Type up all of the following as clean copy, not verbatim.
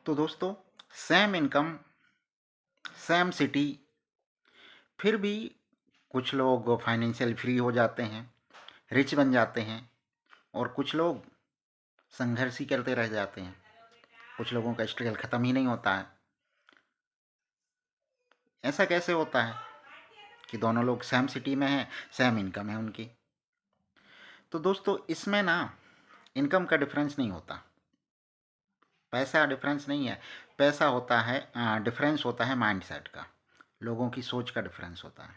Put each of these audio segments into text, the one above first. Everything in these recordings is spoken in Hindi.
तो दोस्तों, सेम इनकम, सेम सिटी, फिर भी कुछ लोग फाइनेंशियल फ्री हो जाते हैं, रिच बन जाते हैं, और कुछ लोग संघर्ष ही करते रह जाते हैं। कुछ लोगों का स्ट्रगल ख़त्म ही नहीं होता है। ऐसा कैसे होता है कि दोनों लोग सेम सिटी में हैं, सेम इनकम है उनकी? तो दोस्तों, इसमें ना इनकम का डिफरेंस नहीं होता, पैसा डिफरेंस नहीं है। पैसा होता है, डिफरेंस होता है माइंडसेट का, लोगों की सोच का डिफरेंस होता है।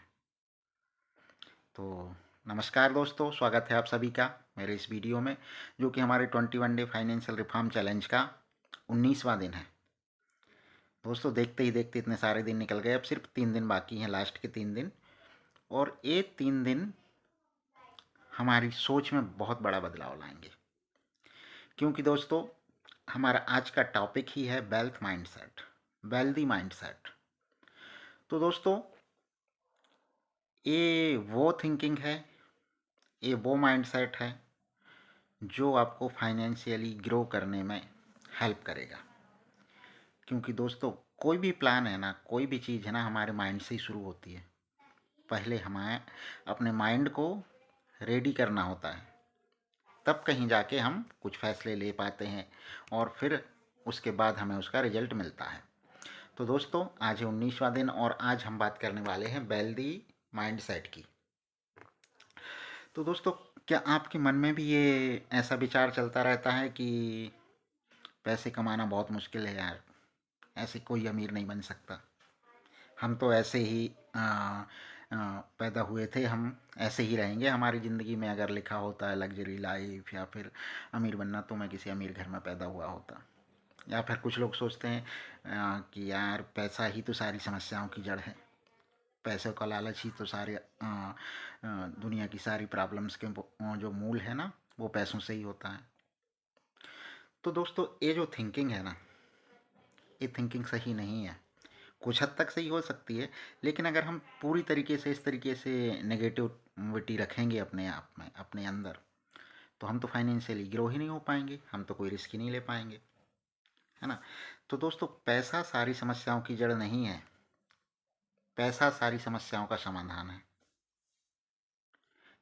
तो नमस्कार दोस्तों, स्वागत है आप सभी का मेरे इस वीडियो में, जो कि हमारे 21 डे फाइनेंशियल रिफॉर्म चैलेंज का 19वां दिन है। दोस्तों, देखते ही देखते इतने सारे दिन निकल गए, अब सिर्फ 3 दिन बाकी हैं, लास्ट के 3 दिन। और ये 3 दिन हमारी सोच में बहुत बड़ा बदलाव लाएंगे, क्योंकि दोस्तों हमारा आज का टॉपिक ही है वेल्थ माइंडसेट, वेल्दी माइंडसेट। तो दोस्तों, ये वो थिंकिंग है, ये वो माइंडसेट है जो आपको फाइनेंशियली ग्रो करने में हेल्प करेगा। क्योंकि दोस्तों, कोई भी प्लान है ना, कोई भी चीज़ है ना, हमारे माइंड से ही शुरू होती है। पहले हमें अपने माइंड को रेडी करना होता है, तब कहीं जाके हम कुछ फैसले ले पाते हैं, और फिर उसके बाद हमें उसका रिजल्ट मिलता है। तो दोस्तों, आज है 19वां दिन, और आज हम बात करने वाले हैं वेल्दी माइंडसेट की। तो दोस्तों, क्या आपके मन में भी ये ऐसा विचार चलता रहता है कि पैसे कमाना बहुत मुश्किल है यार, ऐसे कोई अमीर नहीं बन सकता, हम तो ऐसे ही पैदा हुए थे, हम ऐसे ही रहेंगे, हमारी ज़िंदगी में अगर लिखा होता है लग्जरी लाइफ या फिर अमीर बनना, तो मैं किसी अमीर घर में पैदा हुआ होता। या फिर कुछ लोग सोचते हैं कि यार पैसा ही तो सारी समस्याओं की जड़ है, पैसों का लालच ही तो सारे दुनिया की सारी प्रॉब्लम्स के जो मूल है ना, वो पैसों से ही होता है। तो दोस्तों, ये जो थिंकिंग है ना, ये थिंकिंग सही नहीं है। कुछ हद तक सही हो सकती है, लेकिन अगर हम पूरी तरीके से इस तरीके से नेगेटिविटी रखेंगे अपने आप में, अपने अंदर, तो हम तो फाइनेंशियली ग्रो ही नहीं हो पाएंगे, हम तो कोई रिस्क ही नहीं ले पाएंगे, है ना? तो दोस्तों, पैसा सारी समस्याओं की जड़ नहीं है, पैसा सारी समस्याओं का समाधान है।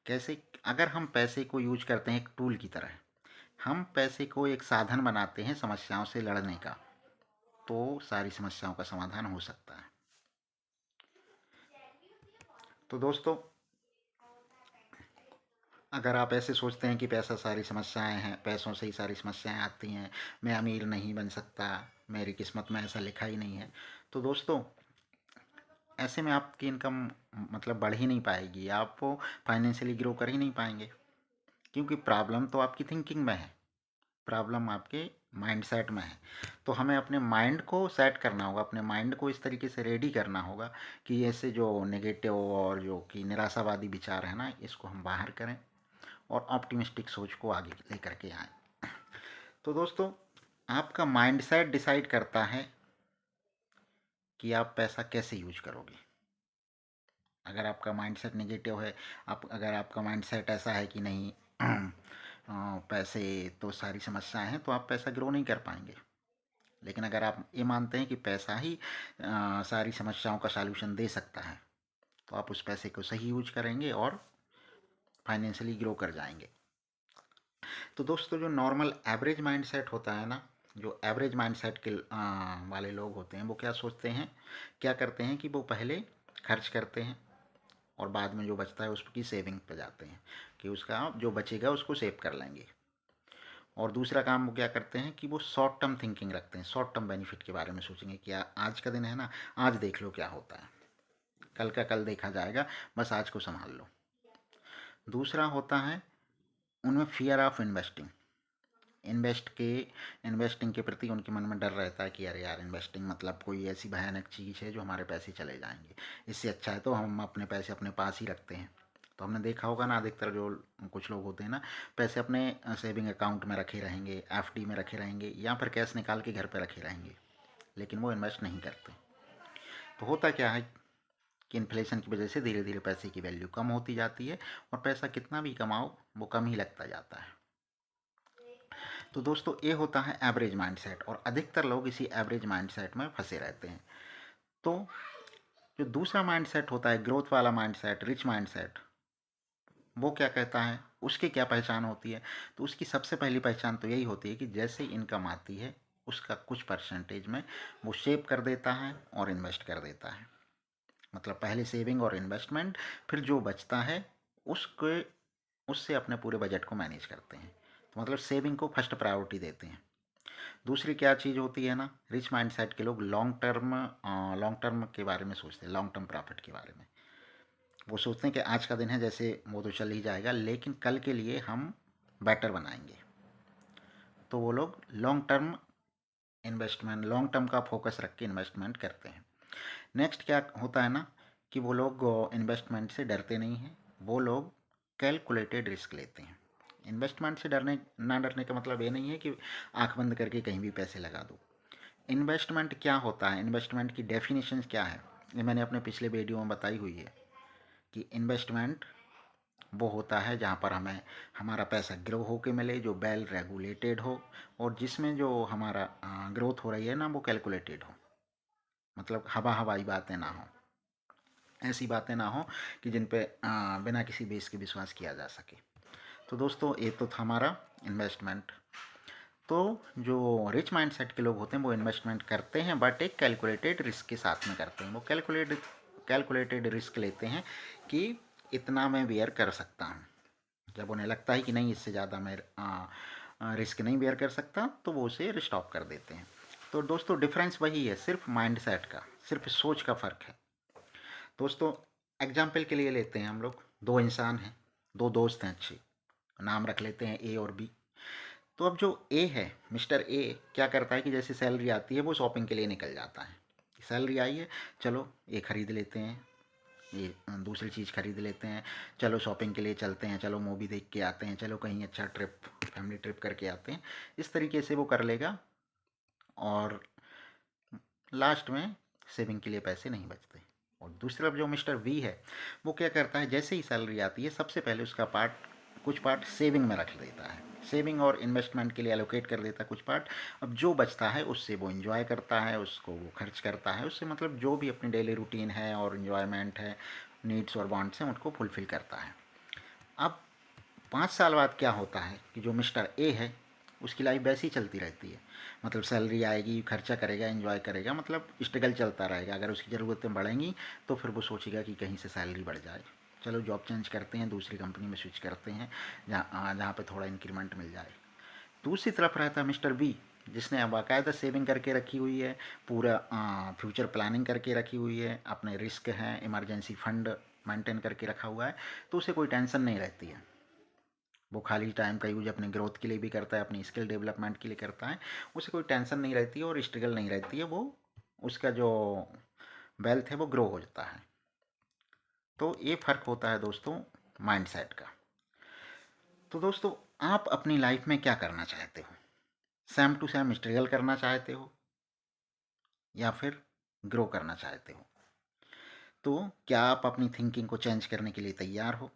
कैसे? अगर हम पैसे को यूज करते हैं एक टूल की तरह, हम पैसे को एक साधन बनाते हैं समस्याओं से लड़ने का, तो सारी समस्याओं का समाधान हो सकता है। तो दोस्तों, अगर आप ऐसे सोचते हैं कि पैसा सारी समस्याएं हैं, पैसों से ही सारी समस्याएं आती हैं, मैं अमीर नहीं बन सकता, मेरी किस्मत में ऐसा लिखा ही नहीं है, तो दोस्तों ऐसे में आपकी इनकम मतलब बढ़ ही नहीं पाएगी, आप वो फाइनेंशियली ग्रो कर ही नहीं पाएंगे। क्योंकि प्रॉब्लम तो आपकी थिंकिंग में है, प्रॉब्लम आपके माइंडसेट में है। तो हमें अपने माइंड को सेट करना होगा, अपने माइंड को इस तरीके से रेडी करना होगा कि ऐसे जो नेगेटिव और जो कि निराशावादी विचार है ना, इसको हम बाहर करें और ऑप्टिमिस्टिक सोच को आगे लेकर के आए। तो दोस्तों, आपका माइंडसेट डिसाइड करता है कि आप पैसा कैसे यूज करोगे। अगर आपका माइंडसेट नेगेटिव है, आप अगर आपका माइंडसेट ऐसा है कि नहीं पैसे तो सारी समस्याएं हैं, तो आप पैसा ग्रो नहीं कर पाएंगे। लेकिन अगर आप ये मानते हैं कि पैसा ही सारी समस्याओं का सॉल्यूशन दे सकता है, तो आप उस पैसे को सही यूज करेंगे और फाइनेंशियली ग्रो कर जाएंगे। तो दोस्तों, जो नॉर्मल एवरेज माइंडसेट होता है ना, जो एवरेज माइंडसेट के वाले लोग होते हैं, वो क्या सोचते हैं, क्या करते हैं कि वो पहले खर्च करते हैं और बाद में जो बचता है उसकी सेविंग पे जाते हैं, कि उसका जो बचेगा उसको सेव कर लेंगे। और दूसरा काम वो क्या करते हैं कि वो शॉर्ट टर्म थिंकिंग रखते हैं, शॉर्ट टर्म बेनिफिट के बारे में सोचेंगे कि आज का दिन है ना, आज देख लो क्या होता है, कल का कल देखा जाएगा, बस आज को संभाल लो। दूसरा होता है उनमें फियर ऑफ इन्वेस्टिंग, इन्वेस्टिंग के प्रति उनके मन में डर रहता है कि अरे यार, इन्वेस्टिंग मतलब कोई ऐसी भयानक चीज़ है जो हमारे पैसे चले जाएंगे, इससे अच्छा है तो हम अपने पैसे अपने पास ही रखते हैं। तो हमने देखा होगा ना, अधिकतर जो कुछ लोग होते हैं ना, पैसे अपने सेविंग अकाउंट में रखे रहेंगे, एफडी में रखे रहेंगे, या फिर कैश निकाल के घर पर रखे रहेंगे, लेकिन वो इन्वेस्ट नहीं करते। तो होता क्या है कि इन्फ्लेशन की वजह से धीरे धीरे पैसे की वैल्यू कम होती जाती है, और पैसा कितना भी कमाओ वो कम ही लगता जाता है। तो दोस्तों ये होता है एवरेज माइंडसेट, और अधिकतर लोग इसी एवरेज माइंडसेट में फंसे रहते हैं। तो जो दूसरा माइंडसेट होता है, ग्रोथ वाला माइंडसेट, रिच माइंडसेट, वो क्या कहता है, उसकी क्या पहचान होती है? तो उसकी सबसे पहली पहचान तो यही होती है कि जैसे इनकम आती है उसका कुछ परसेंटेज में वो सेव कर देता है और इन्वेस्ट कर देता है। मतलब पहले सेविंग और इन्वेस्टमेंट, फिर जो बचता है उसके उससे अपने पूरे बजट को मैनेज करते हैं। तो मतलब सेविंग को फर्स्ट प्रायोरिटी देते हैं। दूसरी क्या चीज़ होती है ना, रिच माइंडसेट के लोग लॉन्ग टर्म के बारे में सोचते हैं, लॉन्ग टर्म प्रॉफिट के बारे में। वो सोचते हैं कि आज का दिन है, जैसे वो तो चल ही जाएगा, लेकिन कल के लिए हम बेटर बनाएंगे। तो वो लोग long term investment, long term का फोकस रख के इन्वेस्टमेंट करते हैं। नेक्स्ट क्या होता है ना, कि वो लोग इन्वेस्टमेंट से डरते नहीं हैं, वो लोग कैलकुलेटेड रिस्क लेते हैं। इन्वेस्टमेंट से डरने का मतलब ये नहीं है कि आंख बंद करके कहीं भी पैसे लगा दो। इन्वेस्टमेंट क्या होता है, इन्वेस्टमेंट की डेफिनेशन क्या है, ये मैंने अपने पिछले वीडियो में बताई हुई है कि इन्वेस्टमेंट वो होता है जहाँ पर हमें हमारा पैसा ग्रो होके मिले, जो वेल रेगुलेटेड हो, और जिसमें जो हमारा ग्रोथ हो रही है ना वो कैलकुलेटेड हो। मतलब हवाई बातें ना हो, ऐसी बातें ना हो कि जिन पे बिना किसी बेस के विश्वास किया जा सके। तो दोस्तों ये तो था हमारा इन्वेस्टमेंट। तो जो रिच माइंडसेट के लोग होते हैं वो इन्वेस्टमेंट करते हैं, बट एक कैलकुलेटेड रिस्क के साथ में करते हैं। वो कैलकुलेटेड रिस्क लेते हैं कि इतना मैं बेयर कर सकता हूँ। जब उन्हें लगता है कि नहीं, इससे ज़्यादा मैं रिस्क नहीं बेयर कर सकता, तो वो उसे स्टॉप कर देते हैं। तो दोस्तों डिफरेंस वही है, सिर्फ माइंडसेट का, सिर्फ सोच का फ़र्क है। दोस्तों एग्जाम्पल के लिए लेते हैं हम लोग, दो इंसान हैं, दो दोस्त हैं, अच्छे नाम रख लेते हैं ए और बी। तो अब जो ए है, मिस्टर ए, क्या करता है कि जैसे सैलरी आती है वो शॉपिंग के लिए निकल जाता है। सैलरी आई है, चलो ये ख़रीद लेते हैं, ये दूसरी चीज़ खरीद लेते हैं, चलो शॉपिंग के लिए चलते हैं, चलो मूवी देख के आते हैं, चलो कहीं अच्छा ट्रिप, फैमिली ट्रिप करके आते हैं। इस तरीके से वो कर लेगा, और लास्ट में सेविंग के लिए पैसे नहीं बचते। और दूसरी तरफ जो मिस्टर वी है, वो क्या करता है, जैसे ही सैलरी आती है सबसे पहले उसका कुछ पार्ट सेविंग में रख देता है, सेविंग और इन्वेस्टमेंट के लिए एलोकेट कर देता है कुछ पार्ट। अब जो बचता है उससे वो इंजॉय करता है, उसको वो खर्च करता है, उससे मतलब जो भी अपनी डेली रूटीन है और इन्जॉयमेंट है, नीड्स और वांट्स हैं, उनको फुलफ़िल करता है। अब 5 साल बाद क्या होता है कि जो मिस्टर ए है उसकी लाइफ वैसी चलती रहती है। मतलब सैलरी आएगी, खर्चा करेगा, एंजॉय करेगा, मतलब स्ट्रगल चलता रहेगा। अगर उसकी ज़रूरतें बढ़ेंगी तो फिर वो सोचेगा कि कहीं से सैलरी बढ़ जाए, चलो जॉब चेंज करते हैं, दूसरी कंपनी में स्विच करते हैं जहाँ जहाँ पे थोड़ा इंक्रीमेंट मिल जाए। दूसरी तरफ रहता है मिस्टर बी, जिसने बाकायदा सेविंग करके रखी हुई है, पूरा फ्यूचर प्लानिंग करके रखी हुई है, अपने रिस्क हैं, इमरजेंसी फंड मेंटेन करके रखा हुआ है, तो उसे कोई टेंशन नहीं रहती है। वो खाली टाइम का यूज अपने ग्रोथ के लिए भी करता है, अपनी स्किल डेवलपमेंट के लिए करता है, उसे कोई टेंशन नहीं रहती है और स्ट्रगल नहीं रहती है, वो उसका जो वेल्थ है वो ग्रो हो जाता है। तो ये फ़र्क होता है दोस्तों माइंडसेट का। तो दोस्तों आप अपनी लाइफ में क्या करना चाहते हो? सेम टू सेम स्ट्रगल करना चाहते हो या फिर ग्रो करना चाहते हो? तो क्या आप अपनी थिंकिंग को चेंज करने के लिए तैयार हो?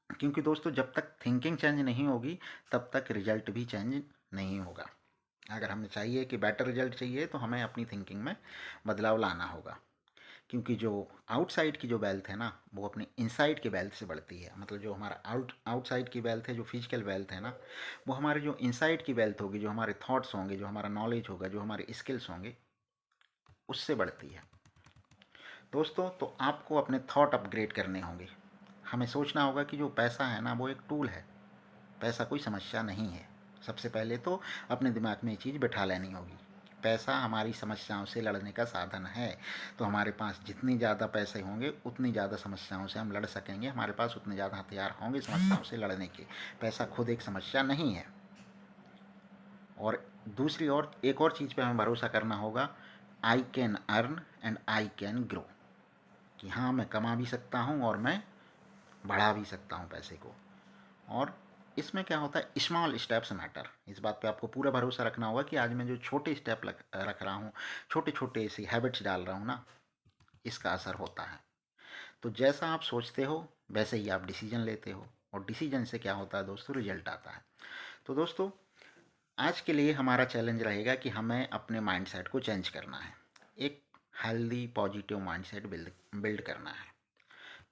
क्योंकि दोस्तों जब तक थिंकिंग चेंज नहीं होगी तब तक रिजल्ट भी चेंज नहीं होगा। अगर हमें चाहिए कि बेटर रिजल्ट चाहिए तो हमें अपनी थिंकिंग में बदलाव लाना होगा। क्योंकि जो आउटसाइड की जो वेल्थ है ना वो अपनी इनसाइड की वेल्थ से बढ़ती है। मतलब जो हमारा आउटसाइड की वेल्थ है, जो फिजिकल वेल्थ है ना, वो हमारे जो इनसाइड की वेल्थ होगी, जो हमारे थॉट्स होंगे, जो हमारा नॉलेज होगा, जो हमारे स्किल्स होंगे, उससे बढ़ती है। दोस्तों तो आपको अपने थॉट अपग्रेड करने होंगे। हमें सोचना होगा कि जो पैसा है ना वो एक टूल है, पैसा कोई समस्या नहीं है। सबसे पहले तो अपने दिमाग में ये चीज़ बिठा लेनी होगी, पैसा हमारी समस्याओं से लड़ने का साधन है। तो हमारे पास जितनी ज़्यादा पैसे होंगे उतनी ज़्यादा समस्याओं से हम लड़ सकेंगे, हमारे पास उतने ज़्यादा हथियार होंगे समस्याओं से लड़ने के। पैसा खुद एक समस्या नहीं है। और दूसरी और एक और चीज़ पे हमें भरोसा करना होगा, I can earn and I can grow, कि हाँ मैं कमा भी सकता हूँ और मैं बढ़ा भी सकता हूँ पैसे को। और इसमें क्या होता है, स्मॉल स्टेप्स मैटर। इस बात पे आपको पूरा भरोसा रखना होगा कि आज मैं जो छोटे स्टेप रख रहा हूँ, छोटे छोटे ऐसी हैबिट्स डाल रहा हूँ ना, इसका असर होता है। तो जैसा आप सोचते हो वैसे ही आप डिसीजन लेते हो, और डिसीजन से क्या होता है दोस्तों, रिजल्ट आता है। तो दोस्तों आज के लिए हमारा चैलेंज रहेगा कि हमें अपने माइंडसेट को चेंज करना है, एक healthy positive mindset build build करना है।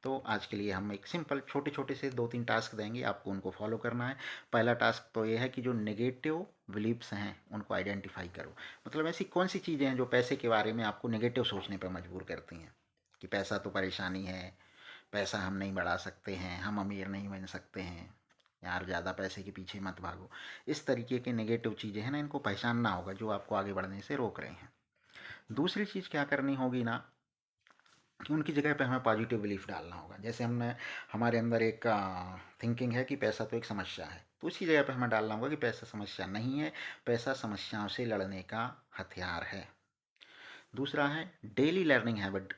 तो आज के लिए हम एक सिंपल छोटे छोटे से 2-3 टास्क देंगे, आपको उनको फॉलो करना है। पहला टास्क तो ये है कि जो नेगेटिव बिलीव्स हैं उनको आइडेंटिफाई करो। मतलब ऐसी कौन सी चीज़ें हैं जो पैसे के बारे में आपको नेगेटिव सोचने पर मजबूर करती हैं कि पैसा तो परेशानी है, पैसा हम नहीं बढ़ा सकते हैं, हम अमीर नहीं बन सकते हैं, यार ज़्यादा पैसे के पीछे मत भागो। इस तरीके के नेगेटिव चीज़ें हैं ना, इनको पहचानना होगा जो आपको आगे बढ़ने से रोक रहे हैं। दूसरी चीज़ क्या करनी होगी ना, कि उनकी जगह पे हमें पॉजिटिव बिलीफ डालना होगा। जैसे हमने हमारे अंदर एक थिंकिंग है कि पैसा तो एक समस्या है, तो उसकी जगह पे हमें डालना होगा कि पैसा समस्या नहीं है, पैसा समस्याओं से लड़ने का हथियार है। दूसरा है डेली लर्निंग हैबिट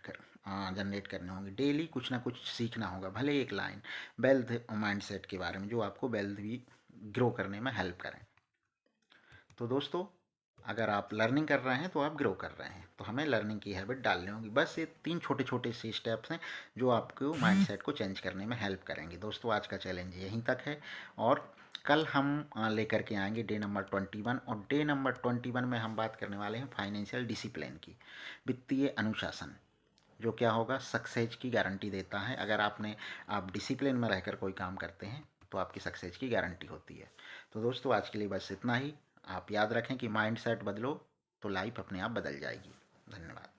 जनरेट करने होंगे, डेली कुछ ना कुछ सीखना होगा, भले एक लाइन वेल्थ माइंडसेट के बारे में जो आपको वेल्थ भी ग्रो करने में हेल्प करें। तो दोस्तों, अगर आप लर्निंग कर रहे हैं तो आप ग्रो कर रहे हैं, तो हमें लर्निंग की हैबिट डालनी होगी। बस ये 3 छोटे छोटे से स्टेप्स हैं जो आपको माइंडसेट को चेंज करने में हेल्प करेंगे। दोस्तों, आज का चैलेंज यहीं तक है, और कल हम लेकर के आएंगे डे नंबर 21, और डे नंबर 21 में हम बात करने वाले हैं फाइनेंशियल डिसिप्लिन की, वित्तीय अनुशासन, जो क्या होगा, सक्सेस की गारंटी देता है। अगर आप डिसिप्लिन में रहकर कोई काम करते हैं तो आपकी सक्सेस की गारंटी होती है। तो दोस्तों, आज के लिए बस इतना ही। आप याद रखें कि माइंड सेट बदलो तो लाइफ अपने आप बदल जाएगी। धन्यवाद।